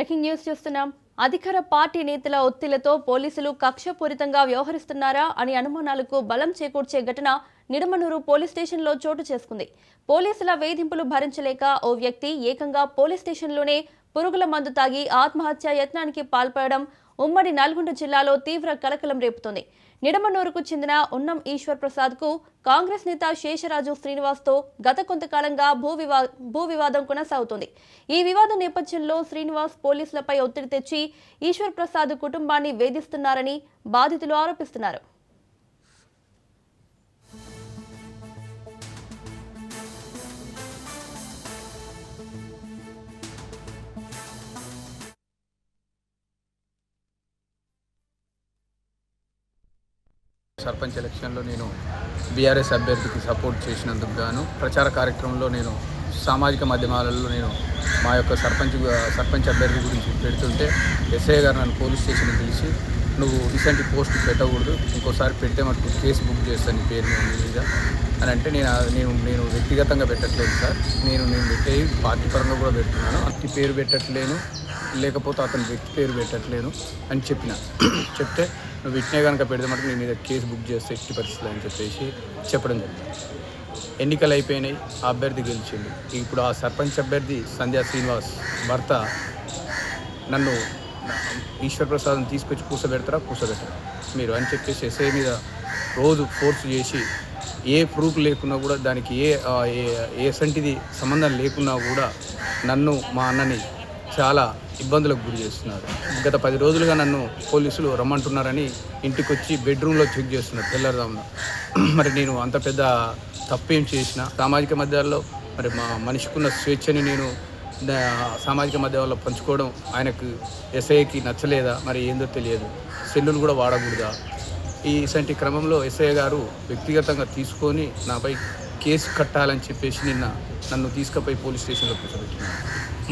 Breaking news చూస్తున్నాం. అధికార party నేతల ఒత్తిళ్లతో పోలీసులు కక్షపూరితంగా వ్యవహరిస్తున్నారా అని అనుమానాలకు బలం చేకూర్చే ఘటన నిడమనూరు పోలీస్ స్టేషన్లో చోటు చేసుకుంది. పోలీసుల వేధింపులు భరించలేక ఓ వ్యక్తి ఏకంగా పోలీస్ స్టేషన్లోనే పురుగుల మందు తాగి ఆత్మహత్య యత్నానికి పాల్పడడం ఉమ్మడి నల్గొండ జిల్లాలో తీవ్ర కలకలం రేపుతోంది. నిడమనూరుకు చెందిన ఉన్నం ఈశ్వర్ ప్రసాద్ కు కాంగ్రెస్ నేత శేషరాజు శ్రీనివాస్ తో గత కొంతకాలంగా భూ వివాదం కొనసాగుతోంది. ఈ వివాదం నేపథ్యంలో శ్రీనివాస్ పోలీసులపై ఒత్తిడి తెచ్చి ఈశ్వర్ ప్రసాద్ కుటుంబాన్ని వేధిస్తున్నారని బాధితులు ఆరోపిస్తున్నారు. సర్పంచ్ ఎలక్షన్లో నేను బీఆర్ఎస్ అభ్యర్థికి సపోర్ట్ చేసినందుకు గాను ప్రచార కార్యక్రమంలో నేను సామాజిక మాధ్యమాలలో నేను మా యొక్క సర్పంచ్ అభ్యర్థి గురించి పెడుతుంటే ఎస్ఐ గారు నన్ను పోలీస్ స్టేషన్కి పిలిచి నువ్వు ఇలాంటి పోస్ట్ పెట్టకూడదు, ఇంకోసారి పెడితే మటుకు కేసు బుక్ చేస్తాను నీ పేరు మీద అని అంటే నేను వ్యక్తిగతంగా పెట్టట్లేదు సార్, నేను పెట్టే పార్టీ పరంగా కూడా పెడుతున్నాను, అట్టి పేరు పెట్టట్లేను, లేకపోతే అతని వ్యక్తి పేరు పెట్టట్లేను అని చెప్తే నువ్వు ఇట్నే కనుక పెడితే మటుకు నేను మీద కేసు బుక్ చేస్తే ఎట్టి పరిస్థితులు అని చెప్పడం జరిగింది. ఎన్నికలు అయిపోయినాయి, ఆ అభ్యర్థి గెలిచిండు. ఇప్పుడు ఆ సర్పంచ్ అభ్యర్థి సంధ్యా శ్రీనివాస్ భర్త నన్ను ఈశ్వర్ ప్రసాద్ని తీసుకొచ్చి కూర్చోబెడతారా మీరు అని చెప్పేసి ఎస్ఐ మీద రోజు ఫోర్స్ చేసి ఏ ప్రూఫ్ లేకున్నా కూడా దానికి ఏ సంటిది సంబంధం లేకున్నా కూడా నన్ను మా అన్నని చాలా ఇబ్బందులకు గురి చేస్తున్నారు. గత 10 రోజులుగా నన్ను పోలీసులు రమ్మంటున్నారని ఇంటికి వచ్చి బెడ్రూమ్లో చెక్ చేస్తున్నారు తెల్లారుదామున. మరి నేను అంత పెద్ద తప్పేం చేసిన సామాజిక మాధ్యమాల్లో మరి మా మనిషికున్న స్వేచ్ఛని నేను సామాజిక మాధ్యమాల్లో పంచుకోవడం ఆయనకు ఎస్ఐకి నచ్చలేదా మరి ఏందో తెలియదు, సెల్లులు కూడా వాడకూడదా, ఇలాంటి క్రమంలో ఎస్ఐ గారు వ్యక్తిగతంగా తీసుకొని నాపై కేసు కట్టాలని చెప్పేసి నన్ను తీసుకుపోయి పోలీస్ స్టేషన్లో కూర్చోబెట్టినాను.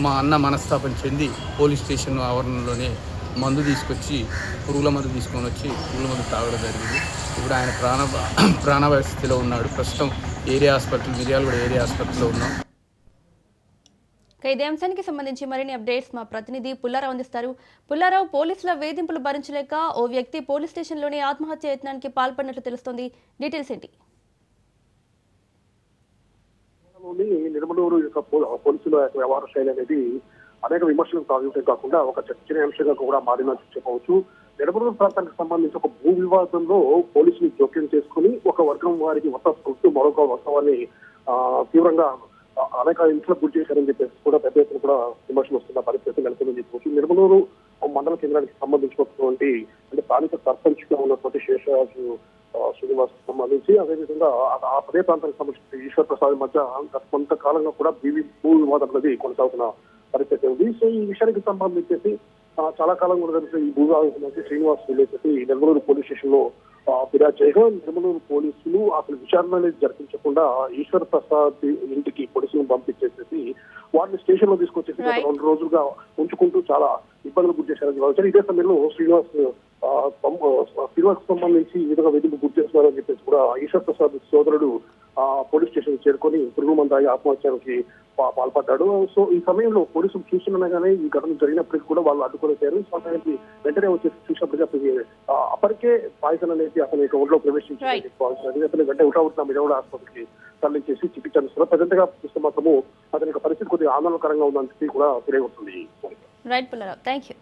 మా అన్న మనస్తాపం చెంది పోలీస్ స్టేషన్ ఆవరణలోనే మందు తీసుకొచ్చి పురుగుల మందు తీసుకొని వచ్చి పురుగుల మందు తాగడం జరిగింది. ఇప్పుడు ఆయన ప్రాణాపాయ స్థితిలో ఉన్నాడు. ప్రస్తుతం మిర్యాలగూడ ఏరియా హాస్పిటల్లో ఉన్నాం. ఇదే అంశానికి సంబంధించి మరిన్ని అప్డేట్స్ మా ప్రతినిధి పుల్లారావు అందిస్తారు. పుల్లారావు, పోలీసుల వేధింపులు భరించలేక ఓ వ్యక్తి పోలీస్ స్టేషన్లోనే ఆత్మహత్య యత్నానికి పాల్పడినట్లు తెలుస్తోంది. డీటెయిల్స్ ఏంటి? నిడమనూరు యొక్క పోలీసుల యొక్క వ్యవహార శైలి అనేది అనేక విమర్శలకు తాగుతే కాకుండా ఒక చర్చనీయాంశంగా కూడా మారినట్టు చెప్పవచ్చు. నిడమనూరు ప్రాంతానికి సంబంధించి ఒక భూ వివాదంలో పోలీసులు జోక్యం చేసుకుని ఒక వర్గం వారికి వస్తూ మరొక వర్గాన్ని తీవ్రంగా అనేక ఇంట్లో గురి చేశారని చెప్పేసి కూడా పెద్ద ఎత్తున కూడా విమర్శలు వస్తున్న పరిస్థితి నెలకొందని చెప్పవచ్చు. నిడమనూరు మండల కేంద్రానికి సంబంధించినటువంటి అంటే స్థానిక సర్పంచ్ గా ఉన్నటువంటి శేషరాజు శ్రీనివాస్ సంబంధించి అదేవిధంగా అదే ప్రాంతానికి సంబంధించిన ఈశ్వర్ ప్రసాద్ మధ్య కొంతకాలంగా కూడా భూ వివాదం అనేది కొనసాగుతున్న పరిస్థితి ఉంది. సో ఈ విషయానికి సంబంధించేసి చాలా కాలం కూడా తెలిసిన ఈ భూ వివాదం సంబంధించి శ్రీనివాస్ వెళ్ళేసి నిర్మలూరు పోలీస్ స్టేషన్ లో ఫిర్యాదు చేయగా నిర్మలూరు పోలీసులు అసలు విచారణ అనేది జరిపించకుండా ఈశ్వర్ ప్రసాద్ ఇంటికి పోలీసులను పంపించేసేసి వారిని స్టేషన్ లో తీసుకొచ్చేసి 2 రోజులుగా ఉంచుకుంటూ చాలా ఇబ్బందులు గురి చేశారని భావించారు. ఇదే సమయంలో శ్రీనివాస్ సంబంధించి ఈ విధంగా వేధింపు గురి చేస్తున్నారని చెప్పేసి కూడా ఈశ్వర్ ప్రసాద్ సోదరుడు పోలీస్ స్టేషన్ చేరుకొని పురుగు మందు తాగి ఆత్మహత్యానికి పాల్పడ్డాడు. సో ఈ సమయంలో పోలీసులు చూస్తుండగానే ఈ ఘటన జరిగినప్పటికీ కూడా వాళ్ళు అడ్డుకోలేశారు. సమయానికి వెంటనే వచ్చేసి చూసినప్పటికీ అప్పటికే పాయిజన్ అనేది అతని ఒంట్లో ప్రవేశించింది. అతని వెంటనే ఉటావుతున్న మిడవడ ఆసుపత్రికి తరలించేసి చికిత్స అందిస్తున్నారు. ప్రజెంట్ గా చూస్తే మాత్రము అతని పరిస్థితి కొద్దిగా ఆందోళనకరంగా ఉందని కూడా తెలియవస్తుంది. Right Pullarao, thank you.